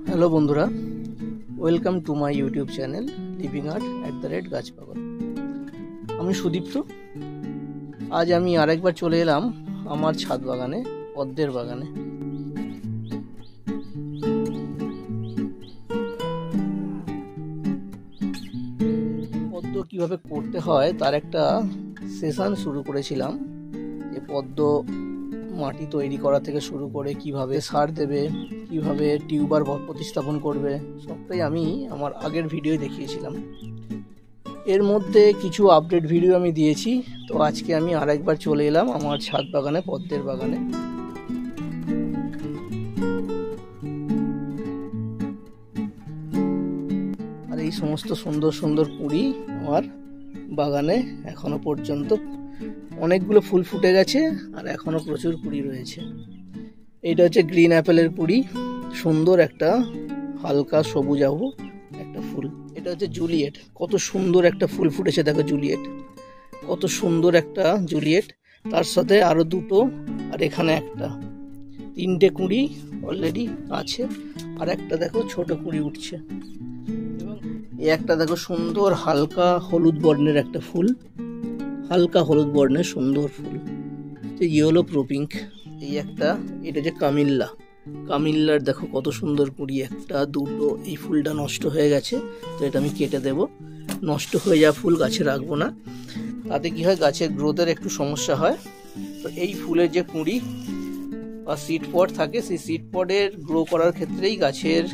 Hello বন্ধুরা, welcome to my YouTube channel living art @গাছপাগল। আমি সুদীপ্ত। আজ আমি আরেকবার চলে এলাম আমার ছাদ বাগানে, পদ্মের বাগানে। পদ্ম কিভাবে করতে হয় তার একটা সেশন শুরু করেছিলাম, যে পদ্ম মাটি তৈরি করা থেকে শুরু করে কিভাবে সার দেবে, কিভাবে টিউবার প্রতিস্থাপন করবে, সবটাই আমি আমার আগের ভিডিও দেখিয়েছিলাম। এর মধ্যে কিছু আপডেট ভিডিও আমি দিয়েছি। তো আজকে আমি আরেকবার চলে এলাম আমার ছাদ বাগানে, পদ্মের বাগানে। আর এই সমস্ত সুন্দর সুন্দর কুঁড়ি আমার বাগানে এখনো পর্যন্ত অনেকগুলো ফুল ফুটে গেছে, আর এখনো প্রচুর কুঁড়ি রয়েছে। এইটা হচ্ছে গ্রিন অ্যাপেলের কুঁড়ি, সুন্দর একটা হালকা সবুজাভ একটা ফুল। এটা হচ্ছে জুলিয়েট, কত সুন্দর একটা ফুল ফুটেছে দেখো। জুলিয়েট, কত সুন্দর একটা জুলিয়েট, তার সাথে আরো দুটো, আর এখানে একটা, তিনটে কুঁড়ি অলরেডি আছে। আর একটা দেখো ছোট কুঁড়ি উঠছে। এবং এই একটা দেখো সুন্দর হালকা হলুদ বর্ণের একটা ফুল, হালকা হলুদ বর্ণের সুন্দর ফুল, ইয়েলো প্রোপিঙ্ক। এই একটা, এটা যে কামিল্লা, কামিল্লার দেখো কত সুন্দর কুঁড়ি, একটা দুটো। এই ফুলটা নষ্ট হয়ে গেছে, তো এটা আমি কেটে দেব। নষ্ট হয়ে যাওয়া ফুল গাছে রাখবো না, তাতে কি হয় গাছের গ্রোথের একটু সমস্যা হয়। তো এই ফুলের যে কুঁড়ি বা সিড পড থাকে, সেই সিড পডের গ্রো করার ক্ষেত্রেই গাছের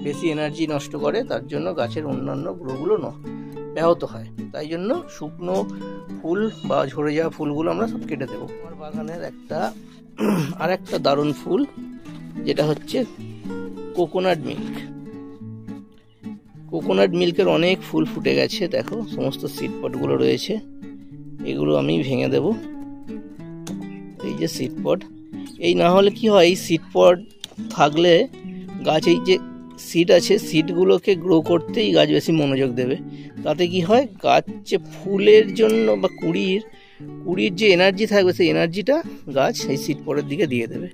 বেশি এনার্জি নষ্ট করে, তার জন্য গাছের অন্যান্য গ্রোগুলো ব্যাহত হয়। তাই জন্য শুকনো ফুল বা ঝরে যাওয়া ফুলগুলো আমরা সব কেটে দেবো। আমার বাগানের আর একটা দারুণ ফুল, যেটা হচ্ছে কোকোনাট মিল্ক। কোকোনাট মিল্কের অনেক ফুল ফুটে গেছে দেখো, সমস্ত সিড পডগুলো রয়েছে, এগুলো আমি ভেঙে দেব। এই যে সিড পড, এই না হলে কি হয়, এই সিড পড থাকলে গাছ, এই যে সিড আছে, সিডগুলোকে গ্রো করতেই গাছ বেশি মনোযোগ দেবে। তাতে কি হয়, গাছ যে ফুলের জন্য বা কুঁড়ির যে এনার্জি থাকবে, সেই এনার্জিটা গাছ এই সিড পডের দিকে দিয়ে দেবে।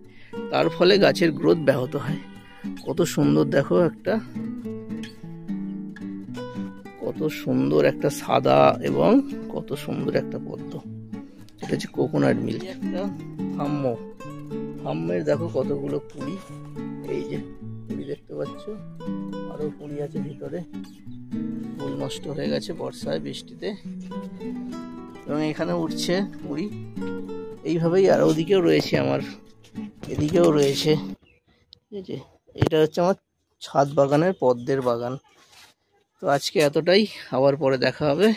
তার ফলে গাছের গ্রোথ ব্যাহত হয়। কত সুন্দর দেখো, কত সুন্দর একটা সাদা এবং কত সুন্দর একটা পদ্ম। এটা হচ্ছে কোকোনাট মিল্ক। একটা হাম্মের দেখো কতগুলো কুঁড়ি, এই যে কুঁড়ি দেখতে পাচ্ছ, আরো কুঁড়ি আছে ভিতরে। ফুল নষ্ট হয়ে গেছে বর্ষায়, বৃষ্টিতে, এবং এখানে উঠছে কুঁড়ি। এইভাবেই আর ওদিকেও রয়েছে, আমার এদিকেও রয়েছে। ঠিক আছে, এটা হচ্ছে আমার ছাদ বাগানের পদ্মের বাগান। তো আজকে এতটাই, আবার পরে দেখা হবে।